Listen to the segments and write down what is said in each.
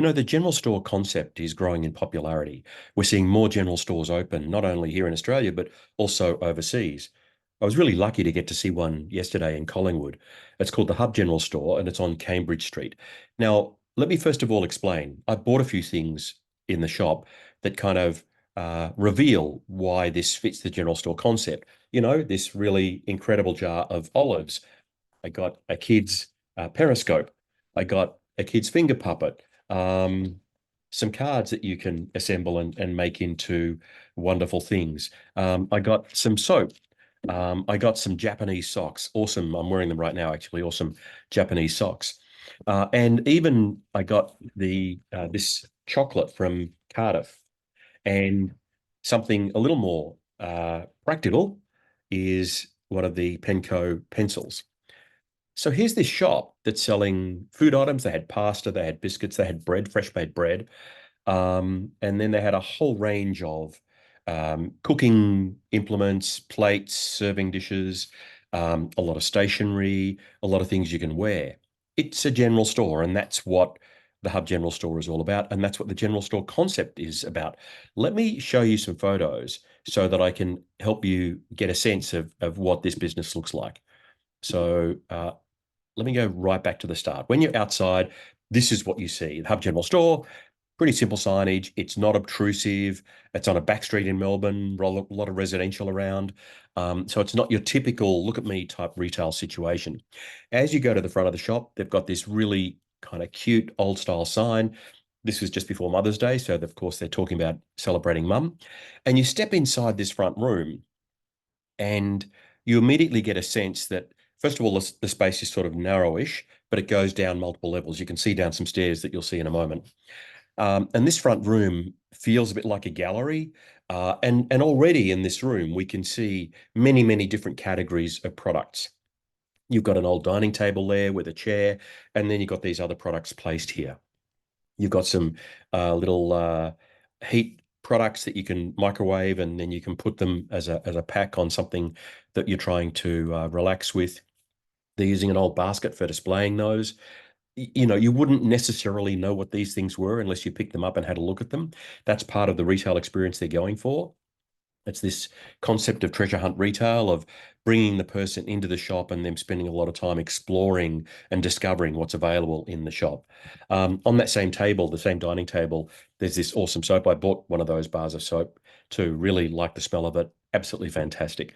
The general store concept is growing in popularity. We're seeing more general stores open, not only here in Australia, but also overseas. I was really lucky to get to see one yesterday in Collingwood. It's called the Hub General Store and it's on Cambridge Street. Now, let me first of all explain. I bought a few things in the shop that kind of reveal why this fits the general store concept. This really incredible jar of olives. I got a kid's periscope. I got a kid's finger puppet. Um, some cards that you can assemble and make into wonderful things. I got some soap. I got some Japanese socks. Awesome. I'm wearing them right now, actually. Awesome Japanese socks. And even I got the this chocolate from Cardiff. And something a little more practical is one of the Penco pencils. So here's this shop that's selling food items. They had pasta, they had biscuits, they had bread, fresh made bread. And then they had a whole range of cooking implements, plates, serving dishes, a lot of stationery, a lot of things you can wear. It's a general store, and that's what the Hub General Store is all about. And that's what the general store concept is about. Let me show you some photos so that I can help you get a sense of what this business looks like. So let me go right back to the start. When you're outside, this is what you see. The Hub General Store, pretty simple signage. It's not obtrusive. It's on a back street in Melbourne, a lot of residential around. So it's not your typical look at me type retail situation. As you go to the front of the shop, they've got this really kind of cute old style sign. This was just before Mother's Day. So of course they're talking about celebrating mum. And you step inside this front room and you immediately get a sense that, first of all, the space is sort of narrowish, but it goes down multiple levels. You can see down some stairs that you'll see in a moment. And this front room feels a bit like a gallery. And already in this room, we can see many, many different categories of products. You've got an old dining table there with a chair, and then you've got these other products placed here. You've got some little heat products that you can microwave, and then you can put them as a pack on something that you're trying to relax with. They're using an old basket for displaying those. You wouldn't necessarily know what these things were unless you picked them up and had a look at them. That's part of the retail experience they're going for. It's this concept of treasure hunt retail, of bringing the person into the shop and them spending a lot of time exploring and discovering what's available in the shop. On that same table, the same dining table, there's this awesome soap. I bought one of those bars of soap too. Really like the smell of it. Absolutely fantastic.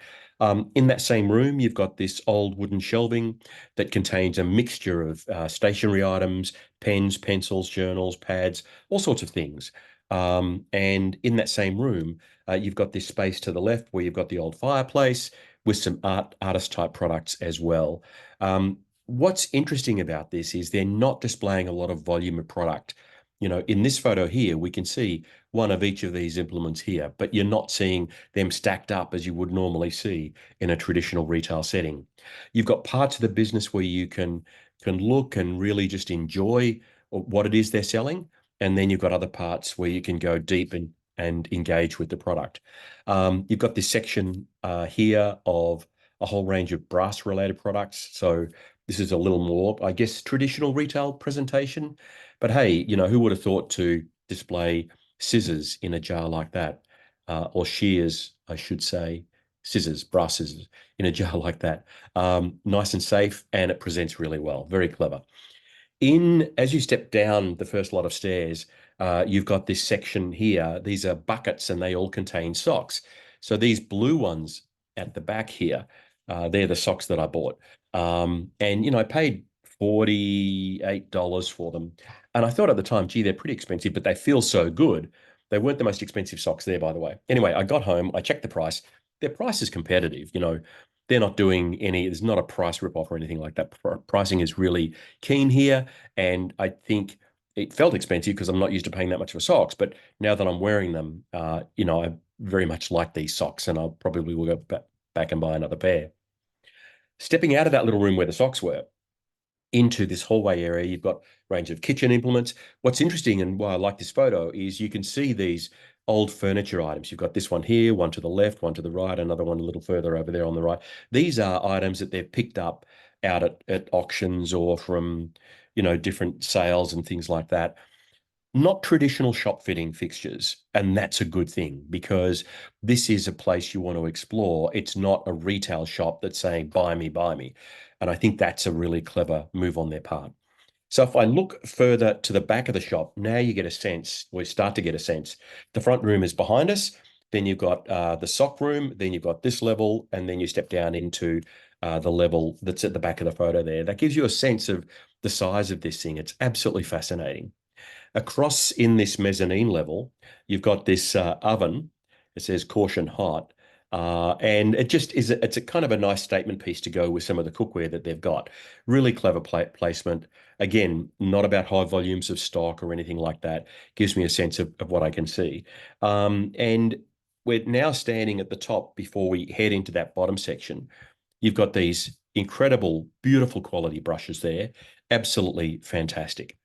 In that same room, you've got this old wooden shelving that contains a mixture of stationery items, pens, pencils, journals, pads, all sorts of things. And in that same room, you've got this space to the left where you've got the old fireplace with some artist type products as well. What's interesting about this is they're not displaying a lot of volume of product. In this photo here, we can see one of each of these implements here, but you're not seeing them stacked up as you would normally see in a traditional retail setting. You've got parts of the business where you can look and really just enjoy what it is they're selling. And then you've got other parts where you can go deep and engage with the product. You've got this section here of a whole range of brass related products. So this is a little more, I guess, traditional retail presentation. But hey, who would have thought to display scissors in a jar like that? Or shears, I should say, scissors, brass scissors in a jar like that. Nice and safe, and it presents really well. Very clever. As you step down the first lot of stairs, you've got this section here. These are buckets and they all contain socks. So these blue ones at the back here, they're the socks that I bought. And I paid $48 for them. And I thought at the time, gee, they're pretty expensive, but they feel so good. They weren't the most expensive socks there, by the way. Anyway, I got home, I checked the price. Their price is competitive. They're not doing there's not a price ripoff or anything like that. Pricing is really keen here. And I think it felt expensive because I'm not used to paying that much for socks. But now that I'm wearing them, I very much like these socks and I'll probably will go back and buy another pair. Stepping out of that little room where the socks were into this hallway area, you've got a range of kitchen implements. What's interesting and why I like this photo is you can see these old furniture items. You've got this one here, one to the left, one to the right, another one a little further over there on the right. These are items that they've picked up out at auctions or from, different sales and things like that. Not traditional shop fitting fixtures. And that's a good thing because this is a place you want to explore. It's not a retail shop that's saying, buy me, buy me. And I think that's a really clever move on their part. So if I look further to the back of the shop, now you get a sense, we start to get a sense. The front room is behind us. Then you've got the sock room. Then you've got this level. And then you step down into the level that's at the back of the photo there. That gives you a sense of the size of this thing. It's absolutely fascinating. Across in this mezzanine level, you've got this oven. It says caution hot. And it just is, it's a kind of a nice statement piece to go with some of the cookware that they've got. Really clever placement. Again, not about high volumes of stock or anything like that. Gives me a sense of what I can see. And we're now standing at the top before we head into that bottom section. You've got these incredible, beautiful quality brushes there. Absolutely fantastic.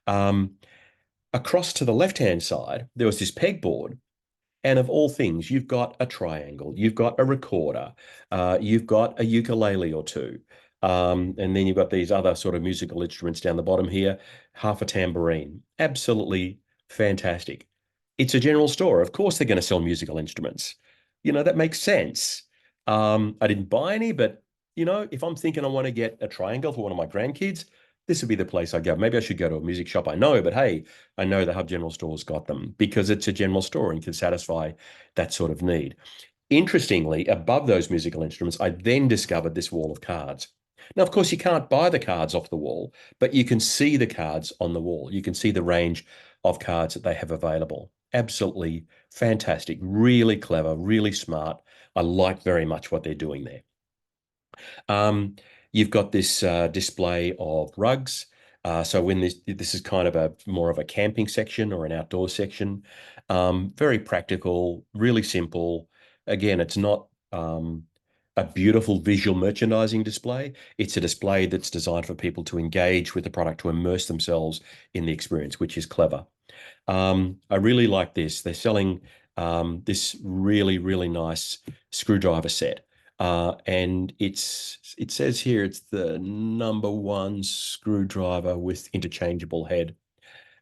Um, Across to the left-hand side, there was this pegboard, and of all things, you've got a triangle, you've got a recorder, you've got a ukulele or two, and then you've got these other sort of musical instruments down the bottom here, half a tambourine. Absolutely fantastic. It's a general store. Of course, they're going to sell musical instruments. That makes sense. I didn't buy any, but if I'm thinking I want to get a triangle for one of my grandkids, this would be the place I go. Maybe I should go to a music shop I know, but hey, I know the Hub General Store's got them because it's a general store and can satisfy that sort of need. Interestingly, above those musical instruments, I then discovered this wall of cards. Now, of course, you can't buy the cards off the wall, but you can see the cards on the wall. You can see the range of cards that they have available. Absolutely fantastic, really clever, really smart. I like very much what they're doing there. Um, you've got this display of rugs. So when this is kind of a more of a camping section or an outdoor section, very practical, really simple. Again, it's not a beautiful visual merchandising display. It's a display that's designed for people to engage with the product, to immerse themselves in the experience, which is clever. I really like this. They're selling this really, really nice screwdriver set. And it says here it's the number one screwdriver with interchangeable head.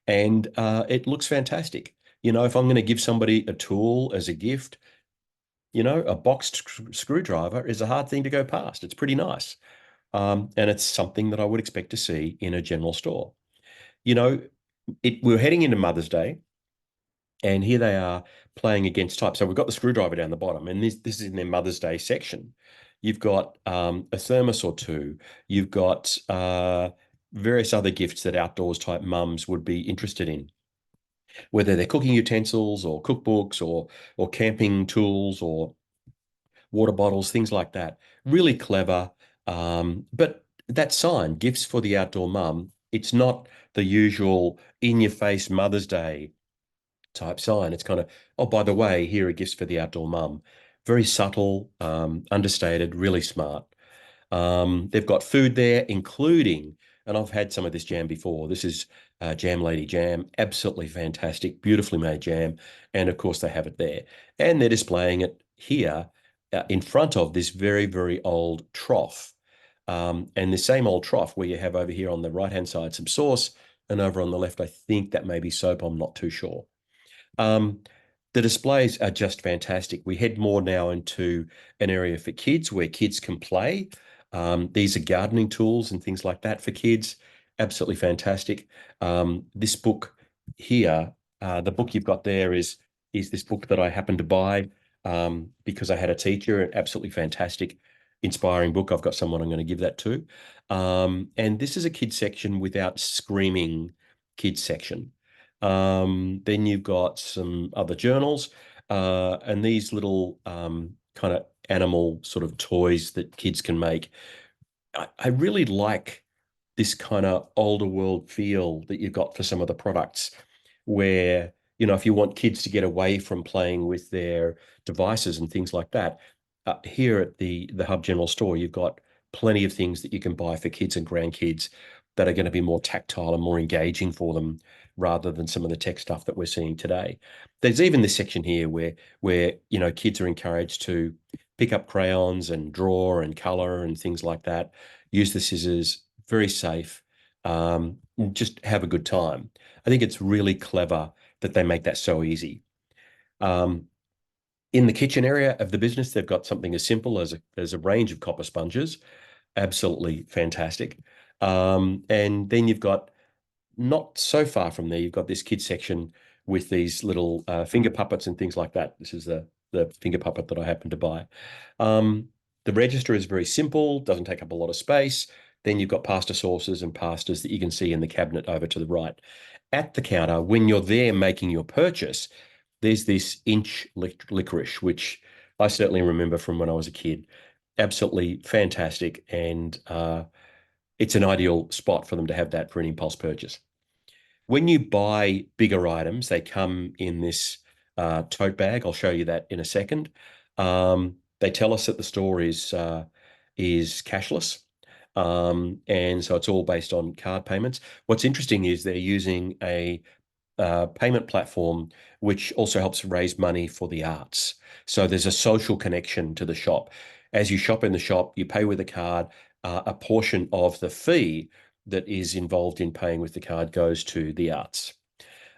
And it looks fantastic. If I'm going to give somebody a tool as a gift, a boxed screwdriver is a hard thing to go past. It's pretty nice. And it's something that I would expect to see in a general store. You know, we're heading into Mother's Day. And here they are playing against type. So we've got the screwdriver down the bottom, and this is in their Mother's Day section. You've got a thermos or two. You've got various other gifts that outdoors type mums would be interested in, whether they're cooking utensils or cookbooks or camping tools or water bottles, things like that. Really clever. But that sign, gifts for the outdoor mum, it's not the usual in-your-face Mother's Day type sign. It's kind of, oh, by the way, here are gifts for the outdoor mum. Very subtle, understated, really smart. They've got food there, including, and I've had some of this jam before. This is Jam Lady Jam, absolutely fantastic, beautifully made jam. And of course, they have it there. And they're displaying it here in front of this very, very old trough. And the same old trough where you have over here on the right-hand side some sauce, and over on the left, I think that may be soap. I'm not too sure. Um, the displays are just fantastic. We head more now into an area for kids where kids can play. These are gardening tools and things like that for kids. Absolutely fantastic. This book here, the book you've got there is this book that I happened to buy because I had a teacher. Absolutely fantastic, inspiring book. I've got someone I'm going to give that to. And this is a kids section without screaming kids section. Then you've got some other journals, and these little kind of animal sort of toys that kids can make. I really like this kind of older world feel that you've got for some of the products where, if you want kids to get away from playing with their devices and things like that, here at the Hub General Store, you've got plenty of things that you can buy for kids and grandkids that are going to be more tactile and more engaging for them rather than some of the tech stuff that we're seeing today. There's even this section here where kids are encouraged to pick up crayons and draw and color and things like that. Use the scissors, very safe. and just have a good time. I think it's really clever that they make that so easy. Um, in the kitchen area of the business, they've got something as simple as a range of copper sponges, absolutely fantastic. And then you've got not so far from there, you've got this kids section with these little finger puppets and things like that. This is the finger puppet that I happened to buy. Um, the register is very simple, doesn't take up a lot of space. Then you've got pasta sauces and pastas that you can see in the cabinet over to the right. At the counter, when you're there making your purchase, there's this inch licorice, which I certainly remember from when I was a kid. Absolutely fantastic. And it's an ideal spot for them to have that for an impulse purchase. When you buy bigger items, they come in this tote bag. I'll show you that in a second. They tell us that the store is cashless, and so it's all based on card payments. What's interesting is they're using a payment platform which also helps raise money for the arts. So there's a social connection to the shop. As you shop in the shop, you pay with a card. A portion of the fee that is involved in paying with the card goes to the arts.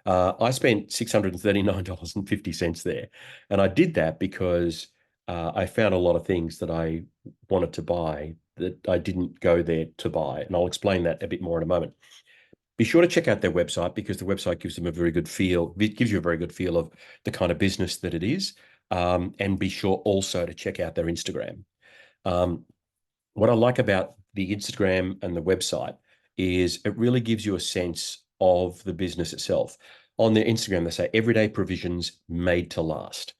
I spent $639.50 there. And I did that because I found a lot of things that I wanted to buy that I didn't go there to buy. And I'll explain that a bit more in a moment. Be sure to check out their website because the website gives them a very good feel. It gives you a very good feel of the kind of business that it is. And be sure also to check out their Instagram. Um, what I like about the Instagram and the website is it really gives you a sense of the business itself. On their Instagram, they say everyday provisions made to last.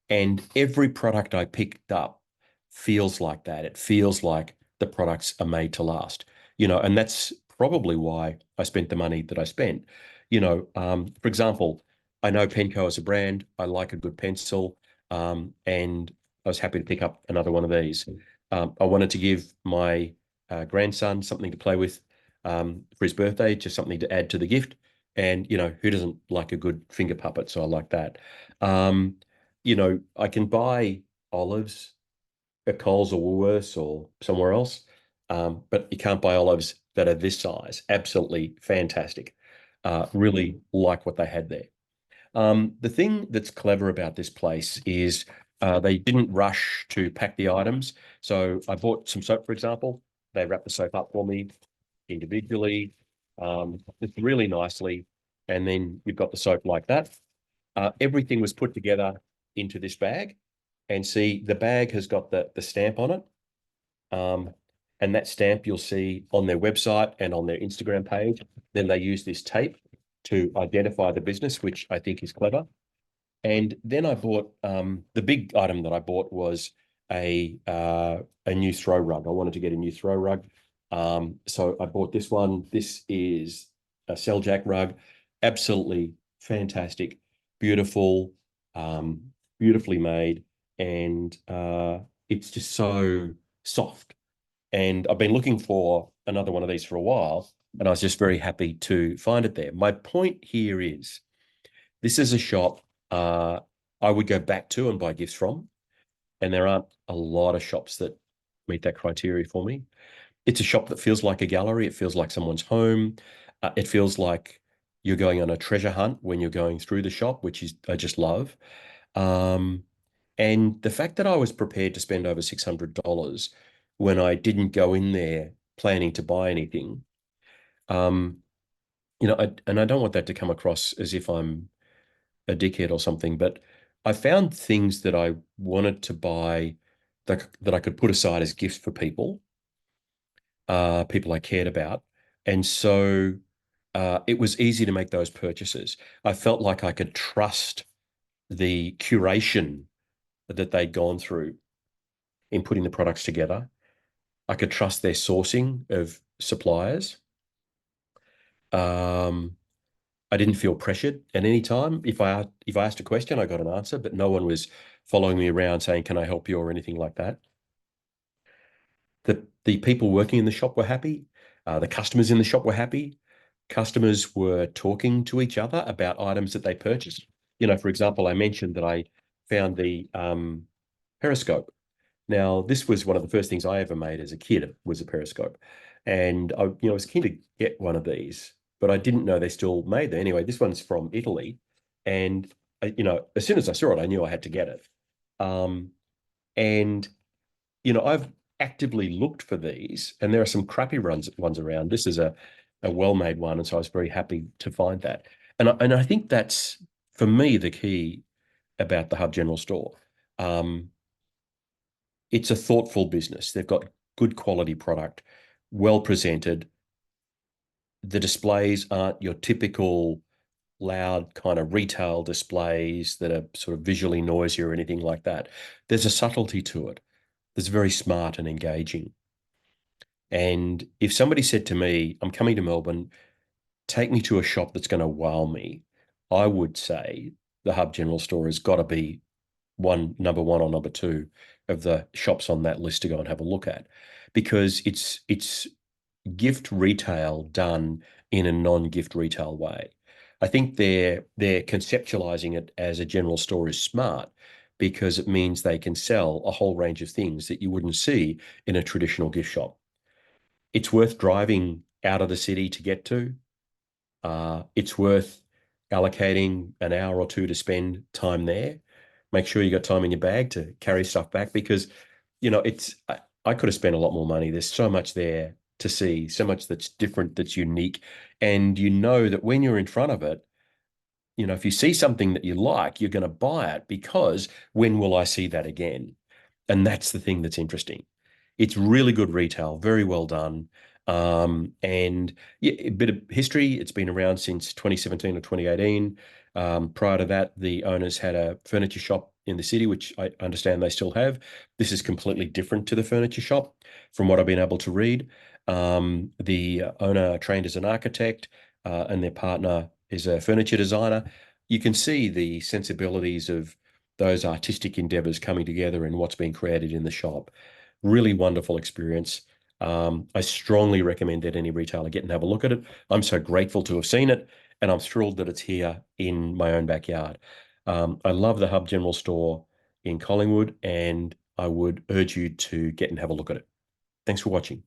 And every product I picked up feels like that. It feels like the products are made to last, and that's probably why I spent the money that I spent. For example, I know Penco is a brand. I like a good pencil, and I was happy to pick up another one of these. I wanted to give my grandson something to play with for his birthday, just something to add to the gift. And, who doesn't like a good finger puppet? So I like that. Um, I can buy olives at Coles or Woolworths or somewhere else, but you can't buy olives that are this size. Absolutely fantastic. Really like what they had there. The thing that's clever about this place is they didn't rush to pack the items. So I bought some soap, for example. They wrapped the soap up for me individually, just really nicely. And then you've got the soap like that. Everything was put together into this bag. And see, the bag has got the stamp on it. Um, and that stamp you'll see on their website and on their Instagram page. Then they use this tape to identify the business, which I think is clever. And then I bought the big item that I bought was a new throw rug. I wanted to get a new throw rug. So I bought this one. This is a Jack rug. Absolutely fantastic, beautiful, beautifully made, and it's just so soft. And I've been looking for another one of these for a while, and I was just very happy to find it there. My point here is this is a shop I would go back to and buy gifts from, and there aren't a lot of shops that meet that criteria for me. It's a shop that feels like a gallery. It feels like someone's home. It feels like you're going on a treasure hunt when you're going through the shop, which is I just love. Um, and the fact that I was prepared to spend over $600 when I didn't go in there planning to buy anything, um, and I don't want that to come across as if I'm a dickhead or something, but I found things that I wanted to buy that I could put aside as gifts for people I cared about. And so it was easy to make those purchases. I felt like I could trust the curation that they'd gone through in putting the products together. I could trust their sourcing of suppliers. Um, I didn't feel pressured at any time. If I asked a question, I got an answer, but no one was following me around saying, "Can I help you?" or anything like that. The people working in the shop were happy. The customers in the shop were happy. Customers were talking to each other about items that they purchased. For example, I mentioned that I found the periscope. Now, this was one of the first things I ever made as a kid was a periscope, and I was keen to get one of these. but I didn't know they still made them. Anyway, this one's from Italy, and as soon as I saw it, I knew I had to get it. Um, and I've actively looked for these, and there are some crappy ones around. This is a well-made one, and so I was very happy to find that. And I think that's for me the key about the Hub General Store. Um, it's a thoughtful business. They've got good quality product, well presented. The displays aren't your typical loud kind of retail displays that are sort of visually noisy or anything like that. There's a subtlety to it that's very smart and engaging. And if somebody said to me, I'm coming to Melbourne, take me to a shop that's going to wow me, I would say the Hub General Store has got to be number one or number two of the shops on that list to go and have a look at, because it's gift retail done in a non-gift retail way. I think they're conceptualizing it as a general store is smart because it means they can sell a whole range of things that you wouldn't see in a traditional gift shop. It's worth driving out of the city to get to. It's worth allocating an hour or two to spend time there. Make sure you got time in your bag to carry stuff back, because, I could have spent a lot more money. There's so much there to see, so much that's different, that's unique. And you know that when you're in front of it, if you see something that you like, you're going to buy it, because when will I see that again? And that's the thing that's interesting. It's really good retail, very well done. And yeah, a bit of history. It's been around since 2017 or 2018. Prior to that, the owners had a furniture shop in the city, which I understand they still have. This is completely different to the furniture shop from what I've been able to read. The owner trained as an architect, and their partner is a furniture designer. You can see the sensibilities of those artistic endeavors coming together in what's being created in the shop. Really wonderful experience. I strongly recommend that any retailer get and have a look at it. I'm so grateful to have seen it, and I'm thrilled that it's here in my own backyard. I love the Hub General Store in Collingwood, and I would urge you to get and have a look at it. Thanks for watching.